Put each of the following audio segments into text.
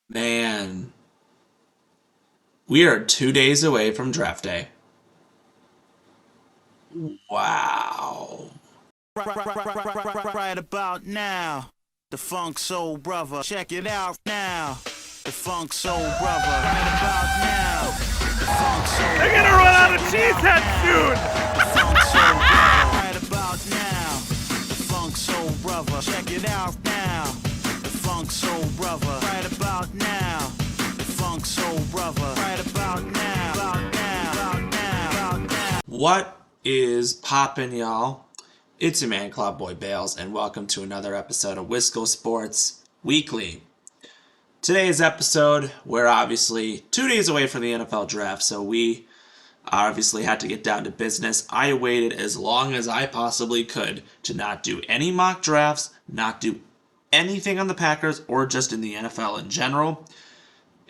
Man, we are 2 days away from draft day. Wow. Right about now, the Funk Soul Brother. Check it out now. The Funk Soul Brother. Right about now, the Funk Soul They're gonna run out of cheesehead soon! The Funk Soul Brother. Right about now, the Funk Soul Brother. Check it out now. The Funk Soul Brother. Right about now, the Funk Soul Brother. Right about now. About now. About now. About now. What is poppin', y'all? It's your man, Cloud Boy Bales, and welcome to another episode of Wisco Sports Weekly. Today's episode, we're obviously 2 days away from the NFL draft, so we obviously had to get down to business. I waited as long as I possibly could to not do any mock drafts, not do anything on the Packers or just in the NFL in general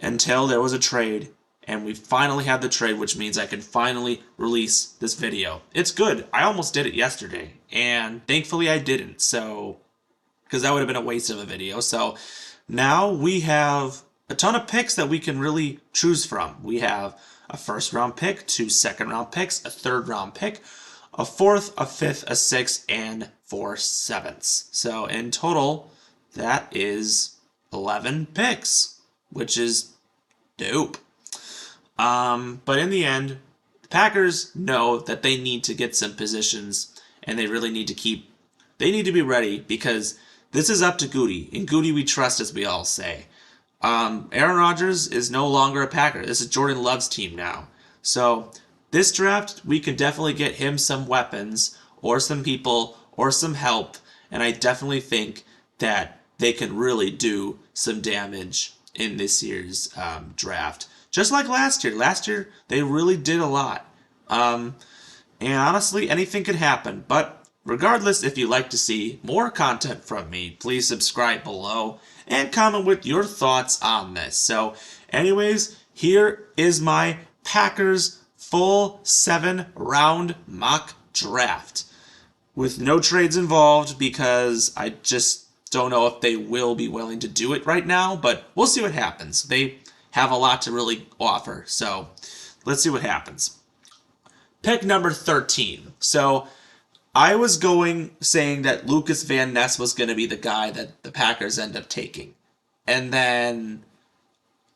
until there was a trade, and we finally had the trade, which means I can finally release this video. It's good. I almost did it yesterday, and thankfully I didn't, so because that would have been a waste of a video. So now we have a ton of picks that we can really choose from. We have a first round pick, two second round picks, a third round pick, a fourth, a fifth, a sixth, and 4 sevenths. So in total, that is 11 picks, which is dope. But in the end, the Packers know that they need to get some positions, and they really need to they need to be ready because this is up to Goody. In Goody we trust, as we all say. Aaron Rodgers is no longer a Packer. This is Jordan Love's team now. So this draft, we can definitely get him some weapons or some people or some help, and I definitely think that they can really do some damage in this year's draft. Just like last year. Last year, they really did a lot. And honestly, anything could happen. But regardless, if you'd like to see more content from me, please subscribe below and comment with your thoughts on this. So, anyways, here is my Packers full 7-round mock draft. With no trades involved because I just don't know if they will be willing to do it right now. But we'll see what happens. They have a lot to really offer. So let's see what happens. Pick number 13. So I was saying that Lucas Van Ness was going to be the guy that the Packers end up taking. And then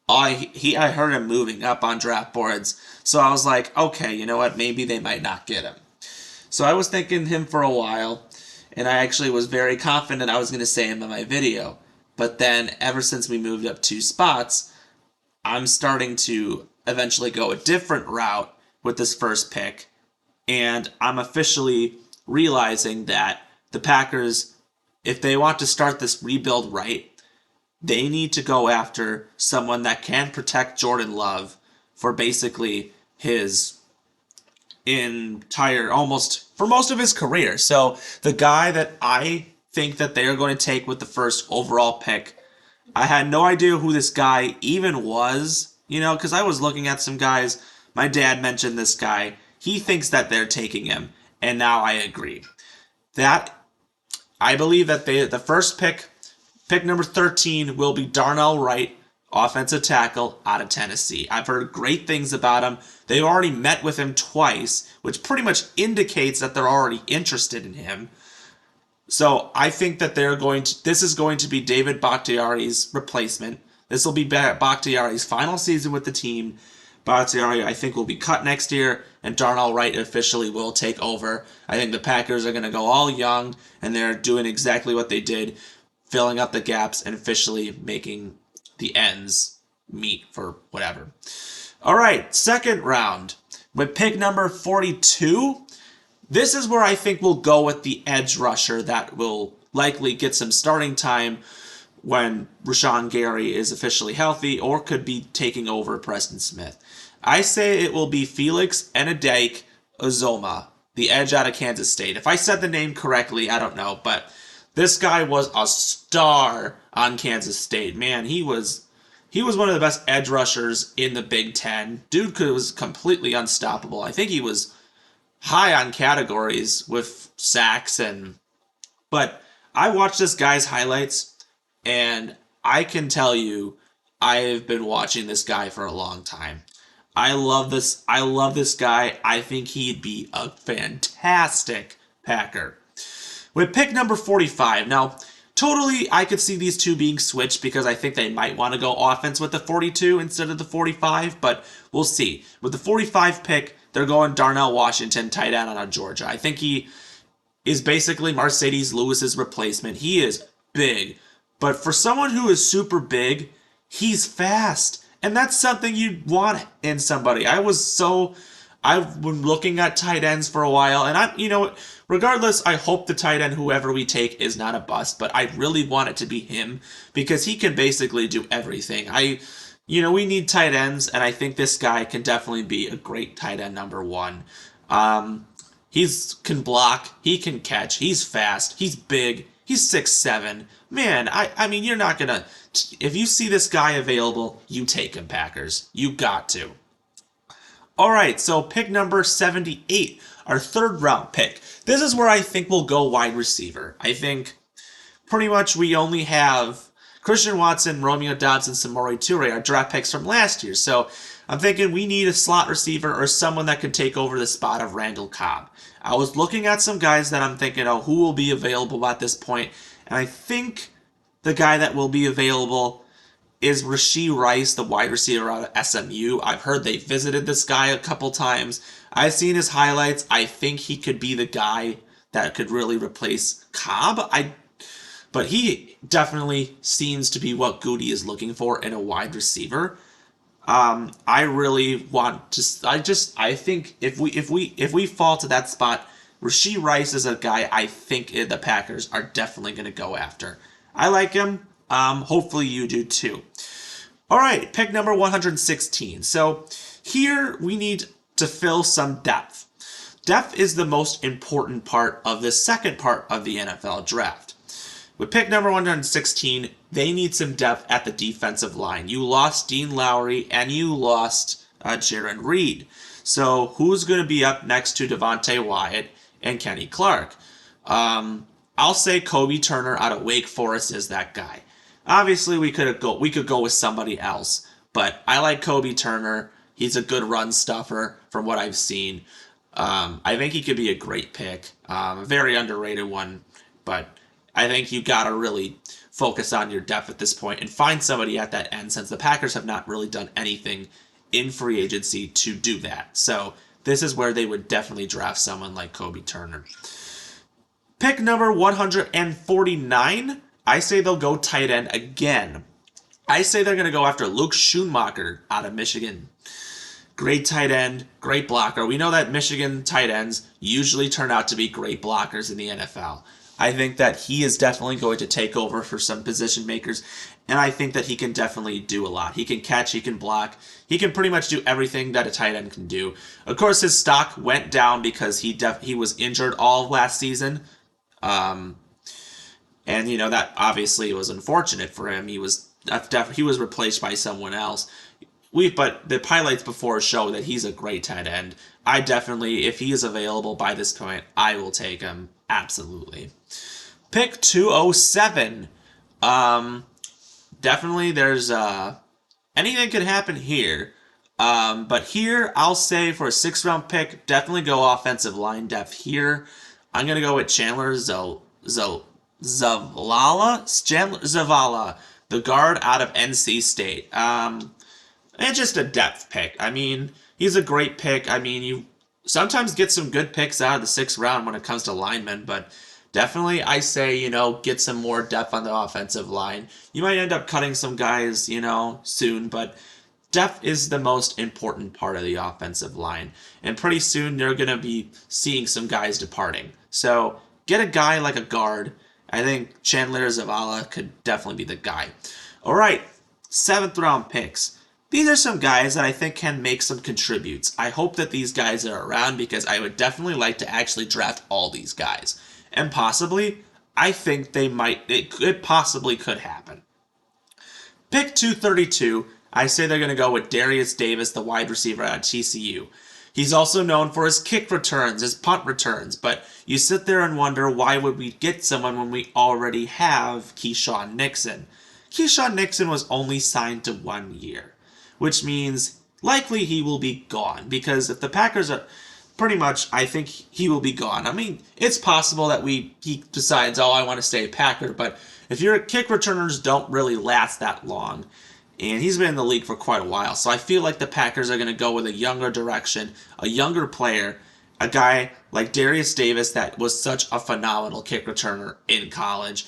I heard him moving up on draft boards. So I was like, okay, you know what? Maybe they might not get him. So I was thinking him for a while. And I actually was very confident I was going to say him in my video. But then ever since we moved up 2 spots, I'm starting to eventually go a different route with this first pick, and I'm officially realizing that the Packers, if they want to start this rebuild right, they need to go after someone that can protect Jordan Love for basically his for most of his career. So the guy that I think that they are going to take with the first overall pick, I had no idea who this guy even was, because I was looking at some guys. My dad mentioned this guy. He thinks that they're taking him, and now I agree. I believe that the first pick number 13, will be Darnell Wright, offensive tackle out of Tennessee. I've heard great things about him. They already met with him twice, which pretty much indicates that they're already interested in him. So I think that this is going to be David Bakhtiari's replacement. This will be Bakhtiari's final season with the team. Bakhtiari, I think, will be cut next year, and Darnell Wright officially will take over. I think the Packers are going to go all young, and they're doing exactly what they did, filling up the gaps and officially making the ends meet for whatever. All right, second round. With pick number 42, this is where I think we'll go with the edge rusher that will likely get some starting time when Rashawn Gary is officially healthy or could be taking over Preston Smith. I say it will be Felix Anudike-Uzomah, the edge out of Kansas State. If I said the name correctly, I don't know, but this guy was a star on Kansas State. Man, he was one of the best edge rushers in the Big Ten. Dude was completely unstoppable. I think he was high on categories with sacks but I watched this guy's highlights, and I can tell you I've been watching this guy for a long time. I love this. I love this guy. I think he'd be a fantastic Packer. With pick number 45, now, totally, I could see these two being switched because I think they might want to go offense with the 42 instead of the 45, but we'll see. With the 45 pick, they're going Darnell Washington, tight end out of Georgia. I think he is basically Mercedes Lewis's replacement. He is big, but for someone who is super big, he's fast, and that's something you want in somebody. I've been looking at tight ends for a while, and regardless, I hope the tight end, whoever we take, is not a bust, but I really want it to be him because he can basically do everything. We need tight ends, and I think this guy can definitely be a great tight end number one. He can block, he can catch, he's fast, he's big, he's 6'7". Man, I mean, you're not gonna. If you see this guy available, you take him, Packers. You got to. All right, so pick number 78, our third round pick. This is where I think we'll go wide receiver. I think pretty much we only have Christian Watson, Romeo Doubs, and Samori Toure, our draft picks from last year. So I'm thinking we need a slot receiver or someone that can take over the spot of Randall Cobb. I was looking at some guys that I'm thinking, who will be available at this point, and I think the guy that will be available is Rashee Rice, the wide receiver out of SMU. I've heard they visited this guy a couple times. I've seen his highlights. I think he could be the guy that could really replace Cobb. But he definitely seems to be what Goody is looking for in a wide receiver. I really want to. I think if we fall to that spot, Rashee Rice is a guy I think the Packers are definitely going to go after. I like him. Hopefully you do too. All right, pick number 116. So here we need to fill some depth. Depth is the most important part of the second part of the NFL draft. With pick number 116, they need some depth at the defensive line. You lost Dean Lowry and you lost Jaron Reed. So who's going to be up next to Devontae Wyatt and Kenny Clark? I'll say Kobe Turner out of Wake Forest is that guy. Obviously, we could go with somebody else, but I like Kobe Turner. He's a good run stuffer from what I've seen. I think he could be a great pick, a very underrated one, but I think you got to really focus on your depth at this point and find somebody at that end since the Packers have not really done anything in free agency to do that. So this is where they would definitely draft someone like Kobe Turner. Pick number 149, I say they'll go tight end again. I say they're going to go after Luke Schoonmaker out of Michigan. Great tight end, great blocker. We know that Michigan tight ends usually turn out to be great blockers in the NFL. I think that he is definitely going to take over for some position makers, and I think that he can definitely do a lot. He can catch, he can block, he can pretty much do everything that a tight end can do. Of course, his stock went down because he was injured all of last season, and that obviously was unfortunate for him. He was replaced by someone else. But the highlights before show that he's a great tight end. I definitely, if he is available by this point, I will take him. Absolutely. Pick 207. Definitely there's anything could happen here. But here I'll say for a 6th round pick, definitely go offensive line depth here. I'm gonna go with Chandler Zavala, the guard out of NC State. And just a depth pick. I mean, he's a great pick. I mean, you sometimes get some good picks out of the 6th round when it comes to linemen, but definitely I say, get some more depth on the offensive line. You might end up cutting some guys, soon, but depth is the most important part of the offensive line. And pretty soon they're going to be seeing some guys departing. So get a guy like a guard. I think Chandler Zavala could definitely be the guy. All right, 7th round picks. These are some guys that I think can make some contributes. I hope that these guys are around because I would definitely like to actually draft all these guys. And possibly, I think it possibly could happen. Pick 232, I say they're going to go with Darius Davis, the wide receiver out of TCU. He's also known for his kick returns, his punt returns, but you sit there and wonder why would we get someone when we already have Keyshawn Nixon. Keyshawn Nixon was only signed to 1 year, which means likely he will be gone, because if the Packers are pretty much, I think he will be gone. I mean, it's possible that he decides, oh, I want to stay a Packer, but if your kick returners don't really last that long, and he's been in the league for quite a while, so I feel like the Packers are going to go with a younger direction, a younger player, a guy like Darius Davis that was such a phenomenal kick returner in college.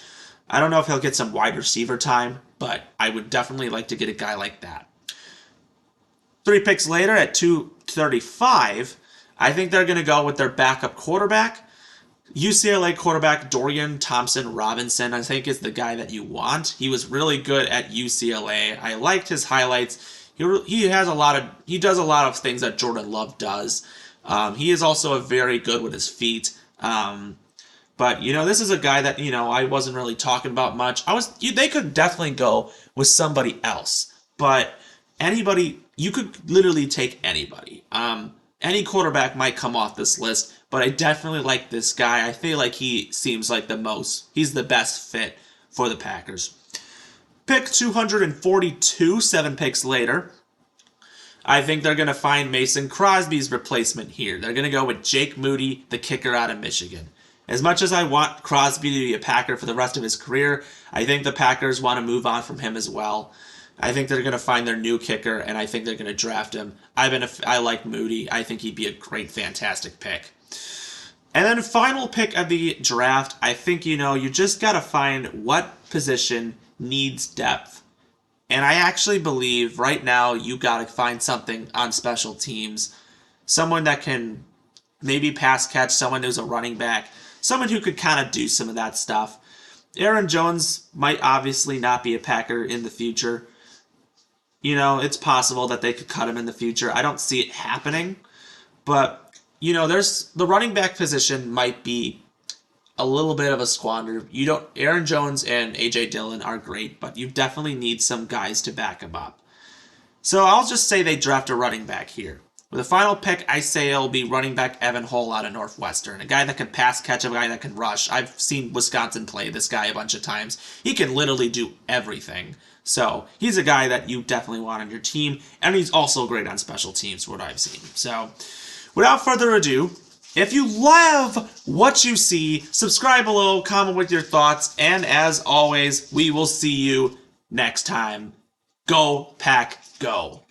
I don't know if he'll get some wide receiver time, but I would definitely like to get a guy like that. 3 picks later at 235, I think they're going to go with their backup quarterback. UCLA quarterback Dorian Thompson-Robinson, I think, is the guy that you want. He was really good at UCLA. I liked his highlights. He does a lot of things that Jordan Love does. He is also very good with his feet. But, this is a guy that, I wasn't really talking about much. They could definitely go with somebody else. But anybody, you could literally take anybody. Any quarterback might come off this list, but I definitely like this guy. I feel like he seems like he's the best fit for the Packers. Pick 242, 7 picks later. I think they're going to find Mason Crosby's replacement here. They're going to go with Jake Moody, the kicker out of Michigan. As much as I want Crosby to be a Packer for the rest of his career, I think the Packers want to move on from him as well. I think they're going to find their new kicker, and I think they're going to draft him. I like Moody. I think he'd be a great, fantastic pick. And then final pick of the draft, I think, you just got to find what position needs depth. And I actually believe right now you got to find something on special teams. Someone that can maybe pass catch, someone who's a running back, someone who could kind of do some of that stuff. Aaron Jones might obviously not be a Packer in the future. It's possible that they could cut him in the future. I don't see it happening. But, there's the running back position might be a little bit of a squander. Aaron Jones and A.J. Dillon are great, but you definitely need some guys to back him up. So I'll just say they draft a running back here. With the final pick, I say it'll be running back Evan Hull out of Northwestern. A guy that can pass catch, a guy that can rush. I've seen Wisconsin play this guy a bunch of times. He can literally do everything. So he's a guy that you definitely want on your team. And he's also great on special teams, what I've seen. So without further ado, if you love what you see, subscribe below, comment with your thoughts. And as always, we will see you next time. Go Pack Go!